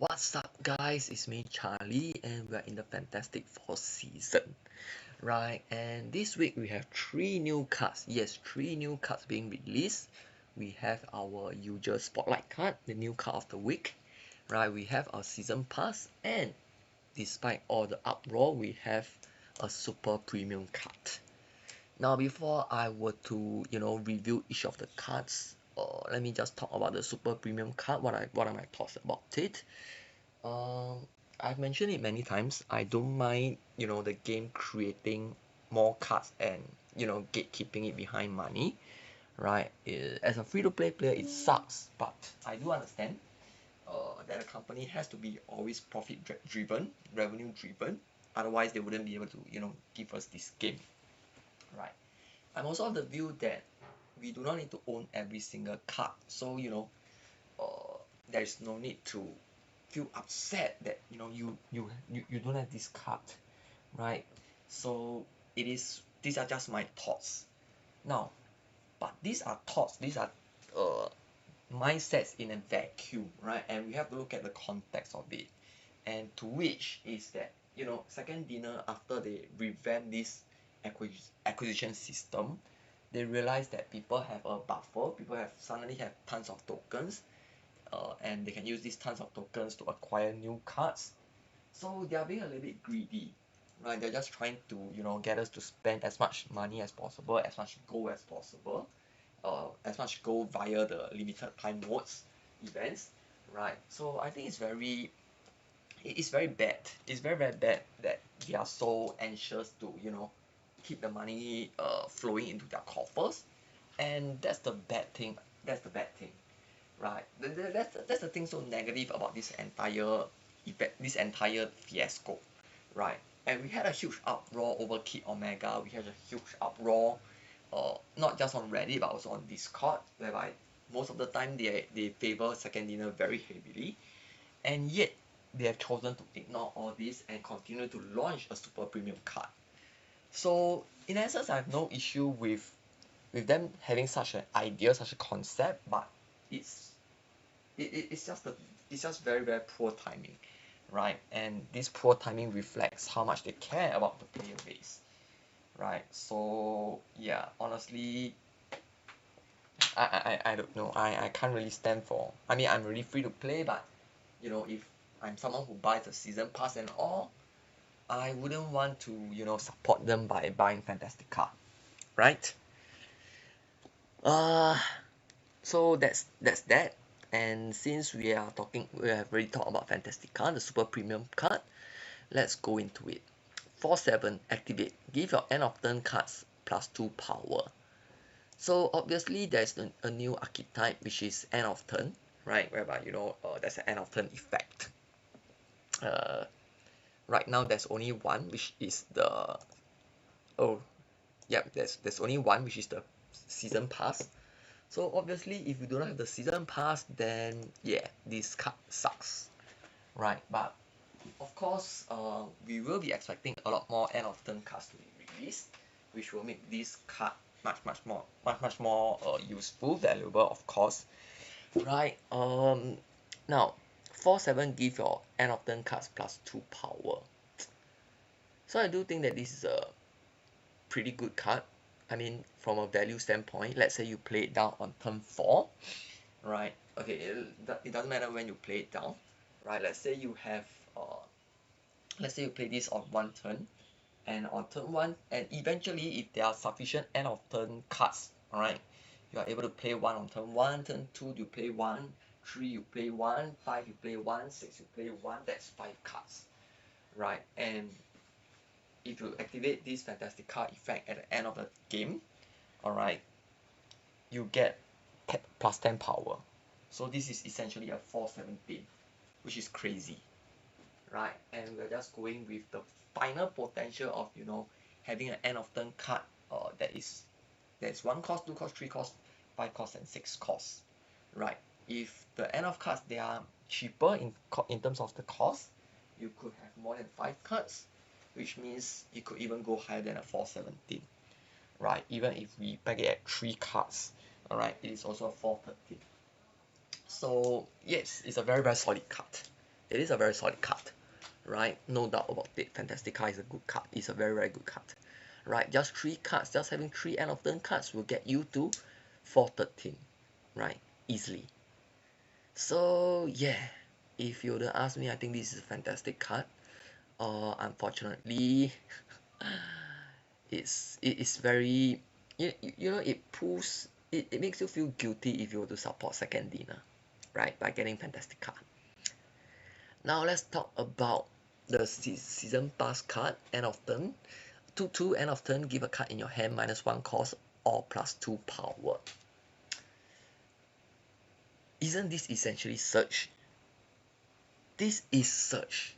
What's up, guys? It's me, Charlie, and we're in the Fantastic Four season, right? And this week we have three new cards. Yes, three new cards being released. We have our usual spotlight card, the new card of the week, right? We have our season pass, and despite all the uproar, we have a super premium card. Now, before I were to, review each of the cards, let me just talk about the super premium card. What are my thoughts about it? Um, I've mentioned it many times. I don't mind, the game creating more cards and, gatekeeping it behind money, right? As a free-to-play player, it sucks, but I do understand that a company has to be always profit-driven, revenue-driven. Otherwise, they wouldn't be able to, give us this game, right? I'm also of the view that we do not need to own every single card. So, there is no need to feel upset that you don't have this card, right? So these are just my thoughts now, but these are thoughts, these are uh mindsets in a vacuum, right? And we have to look at the context of it, and to which is that second dinner, after they revamp this acquisition system, they realize that people have a buffer, people have suddenly have tons of tokens, and they can use these tons of tokens to acquire new cards. So they are being a little bit greedy, right? They're just trying to, get us to spend as much money as possible, as much gold as possible, as much gold via the limited time modes events, right? So I think it's very bad. It's very, very bad that they are so anxious to, keep the money flowing into their coffers, and that's the bad thing. That's the bad thing, right? That's the thing so negative about this entire event, this entire fiasco, right? And we had a huge uproar over Kid Omega. We had a huge uproar, not just on Reddit but also on Discord, whereby most of the time they favor second dinner very heavily, and yet they have chosen to ignore all this and continue to launch a super premium card. So in essence, I have no issue with them having such an idea, such a concept, but it's it's just it's just very, very poor timing, right? And this poor timing reflects how much they care about the player base, right? So yeah, honestly, I don't know. I can't really stand for. I mean, I'm really free to play, but if I'm someone who buys a season pass and all, I wouldn't want to support them by buying Fantasticar, right? Uh, so that's that. And since we have already talked about Fantasticar, the super premium card, let's go into it. 4/7 activate. Give your end of turn cards +2 power. So obviously there's a new archetype which is end of turn, right? Whereby there's an end of turn effect. Uh, right now there's only one, which is the oh yep, there's only one, which is the season pass. So obviously if you do not have the season pass, then yeah, this card sucks, right? But of course, we will be expecting a lot more end of turn cards to be released, which will make this card much more useful, valuable, of course, right? Now 4/7 give your end of turn cards +2 power. So I do think that this is a pretty good card. I mean, from a value standpoint, let's say you play it down on turn 4, right? Okay, it doesn't matter when you play it down, right? Let's say you play this on one turn, and on turn 1, and eventually if there are sufficient end of turn cards, alright, you are able to play 1 on turn 1, turn 2 you play 1, 3 you play 1, 5 you play 1, 6 you play 1, that's 5 cards, right? And if you activate this fantastic card effect at the end of the game, alright, you get +10 power. So this is essentially a 4/17, which is crazy, right? And we're just going with the final potential of having an end of turn card that's 1 cost, 2 cost, 3 cost, 5 cost, and 6 cost, right? If the end of cards they are cheaper in terms of the cost, you could have more than 5 cards, which means it could even go higher than a 4/17, right? Even if we peg it at 3 cards, alright, it is also a 4/13. So yes, it's a very, very solid card, It is a very solid card, right? No doubt about it. Fantasticar is a good card. It's a very, very good card, right? Just 3 cards, just having 3 end of turn cards will get you to 413, right? Easily. So yeah, if you were to ask me, I think this is a fantastic card. Unfortunately, it is very, you know, it pulls, it makes you feel guilty if you were to support second dinner, right? By getting Fantasticar. Now let's talk about the season pass card, end of turn. 2/2 end of turn, give a card in your hand, -1 cost or +2 power. Isn't this essentially search? This is search.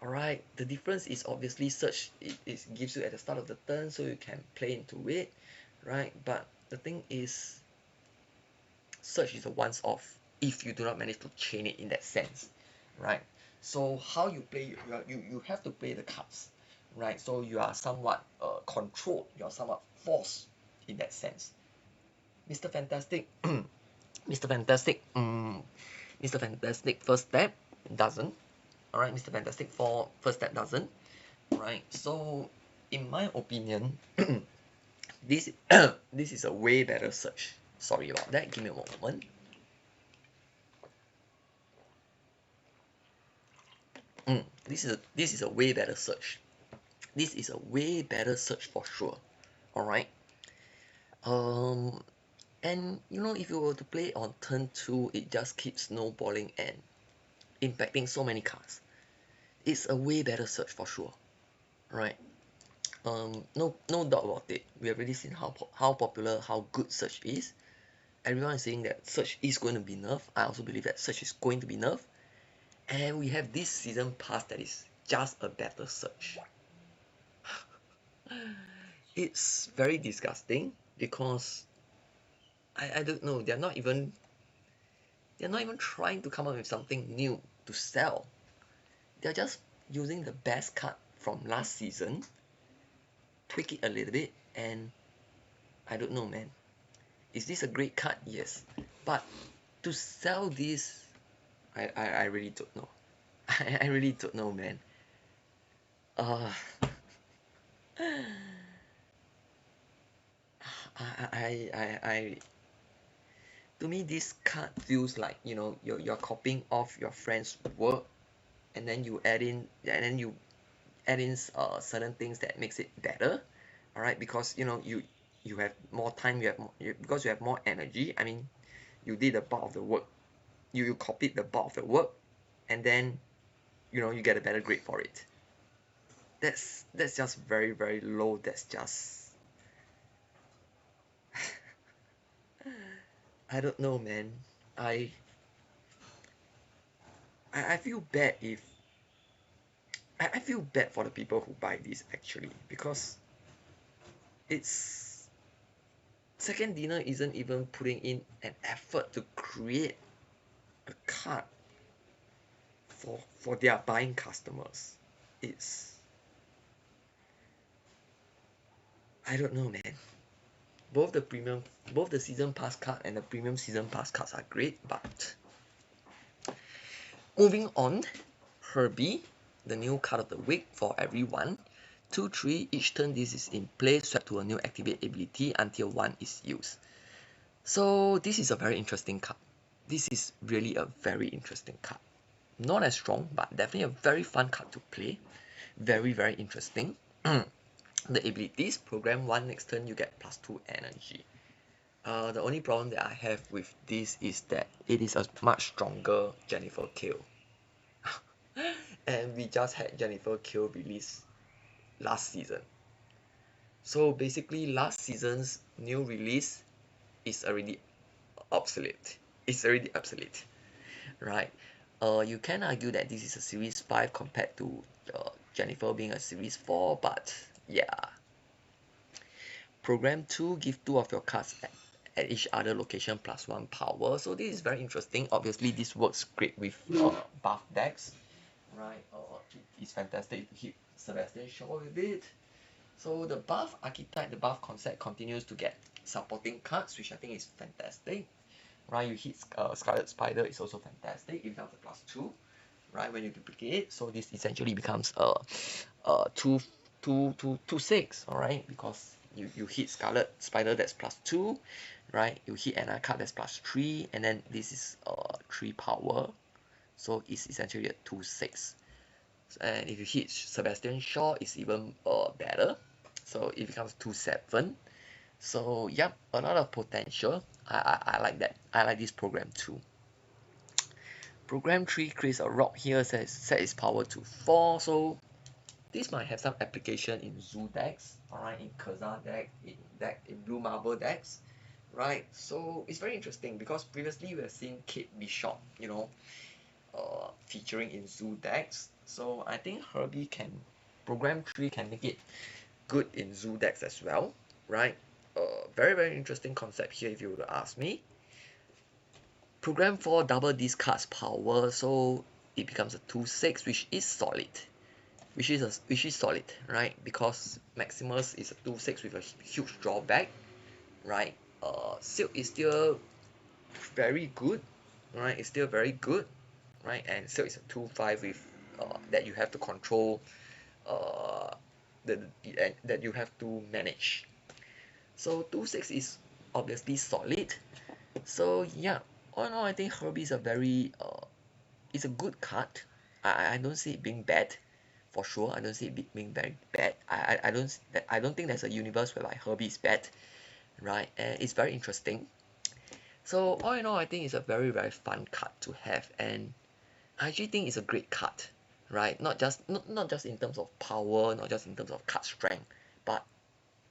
Alright, the difference is obviously search, it gives you at the start of the turn so you can play into it, right? But the thing is, search is a once off if you do not manage to chain it in that sense, right? So how you play, you have to play the cards, right? So you are somewhat controlled, you are somewhat forced in that sense. Mr. Fantastic, Mr. Fantastic, Mr. Fantastic first step doesn't. Alright, Mr. Fantastic for first step doesn't. Right, so in my opinion, this this is a way better search. Sorry about that. Give me a moment. This is a way better search. This is a way better search for sure. All right. Um, and you know, if you were to play on turn 2, it just keeps snowballing and impacting so many cards. It's a way better search for sure. Right. No doubt about it. We have already seen how popular, how good search is. Everyone is saying that search is going to be nerfed. I also believe that search is going to be nerfed. And we have this season pass that is just a better search. It's very disgusting because I don't know, they're not even trying to come up with something new to sell. They're just using the best card from last season, tweak it a little bit, and I don't know, man. Is this a great card? Yes. But to sell this, I really don't know. I really don't know, man. Uh, I to me this card feels like, you know, you're copying off your friend's work, and then you add in certain things that makes it better. All right, because you know you have more time, because you have more energy. I mean, you did the bulk of the work, you copied the bulk of the work, and then you know you get a better grade for it. That's just very, very low. That's just I don't know, man. I I feel bad if I feel bad for the people who buy this actually, because it's second dinner isn't even putting in an effort to create a card for their buying customers. It's I don't know, man. Both the season pass card and the premium season pass cards are great, but moving on, Herbie, the new card of the week for everyone. 2/3, each turn this is in play, swap to a new activate ability until 1 is used. So this is a very interesting card. This is really a very interesting card. Not as strong, but definitely a very fun card to play. Very, very interesting. The abilities, program 1, next turn you get +2 energy. The only problem that I have with this is that it is a much stronger Jennifer Kill. And we just had Jennifer Kill release last season. So basically last season's new release is already obsolete. It's already obsolete, right? You can argue that this is a series 5 compared to Jennifer being a series 4, but yeah. Program 2, give 2 of your cards at each other location +1 power. So this is very interesting. Obviously this works great with buff decks, right? It's fantastic to hit Sebastian Shaw with it. So the buff archetype, the buff concept continues to get supporting cards, which I think is fantastic. Right, you hit Scarlet Spider, it's also fantastic. It becomes a +2. right? When you duplicate, so this essentially becomes two six, all right? Because you hit Scarlet Spider, that's +2, right? You hit another card that's +3, and then this is 3 power, so it's essentially a 2/6. And if you hit Sebastian Shaw, it's even better, so it becomes 2/7. So yep, a lot of potential. I like that. I like this program too. Program 3 creates a rock here, set its power to 4, so this might have some application in Zoo decks, alright, in Kaza deck, in Blue Marble decks, right? So it's very interesting because previously we have seen Kate Bishop, featuring in Zoo decks. So I think Herbie can, Program 3 can make it good in Zoo decks as well, right? Very, very interesting concept here if you were to ask me. Program 4 double this card's power, so it becomes a 2/6, which is solid. Which is solid, right? Because Maximus is a 2/6 with a huge drawback, right? Silk is still very good, right? It's still very good, right? And Silk is a 2/5 with that you have to control, uh, that you have to manage. So 2/6 is obviously solid. So yeah, all in all, I think Herbie is a very it's a good card. I don't see it being bad, for sure. I don't see it being very bad. I don't think there's a universe whereby Herbie is bad, right? And it's very interesting. So all in all, I think it's a very, very fun card to have, and I actually think it's a great card, right? Not just in terms of power, not just in terms of card strength, but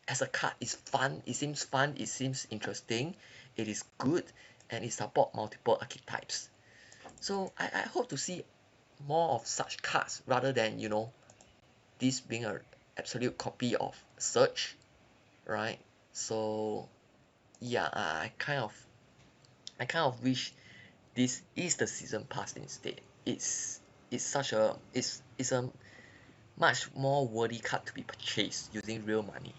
as a card, it's fun. It seems interesting. It is good, and it support multiple archetypes. So I hope to see more of such cards rather than this being a absolute copy of Search, right? So yeah, I kind of wish this is the season pass instead. It's such a it's a much more worthy card to be purchased using real money.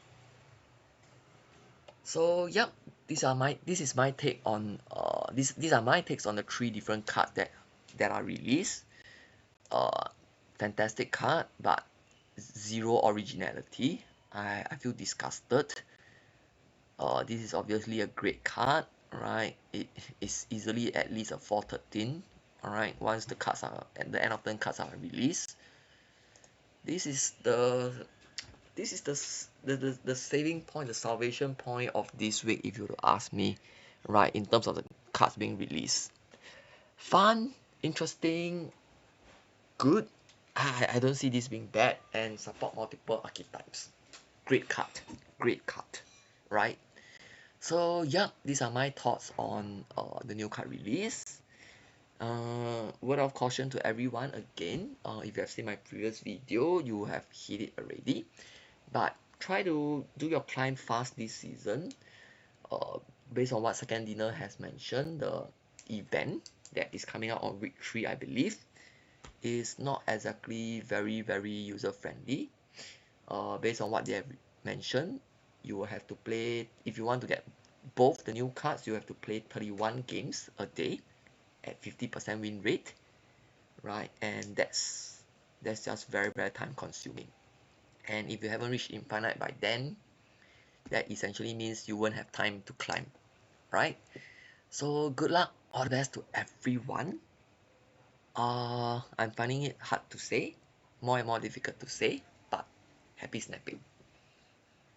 So yep, this is my take on these are my takes on the 3 different cards that are released. Fantastic card, but zero originality. I feel disgusted. This is obviously a great card, right? It is easily at least a 413. Alright, once the cards are at the end of turn cards are released. This is the saving point, the salvation point of this week, if you were to ask me, right? In terms of the cards being released, fun, interesting, good. I don't see this being bad, and support multiple archetypes. Great card, right? So yeah, these are my thoughts on the new card release. Word of caution to everyone again, if you have seen my previous video, you have hit it already. But try to do your climb fast this season. Uh, Based on what Second Dinner has mentioned, the event that is coming out on week 3, I believe, is not exactly very, very user friendly. Based on what they have mentioned, you will have to play, if you want to get both the new cards, you have to play 31 games a day at 50% win rate, right? And that's just very, very time consuming. And if you haven't reached infinite by then, that essentially means you won't have time to climb, right? So good luck, all the best to everyone. I'm finding it hard to say, more and more difficult to say, but happy snapping.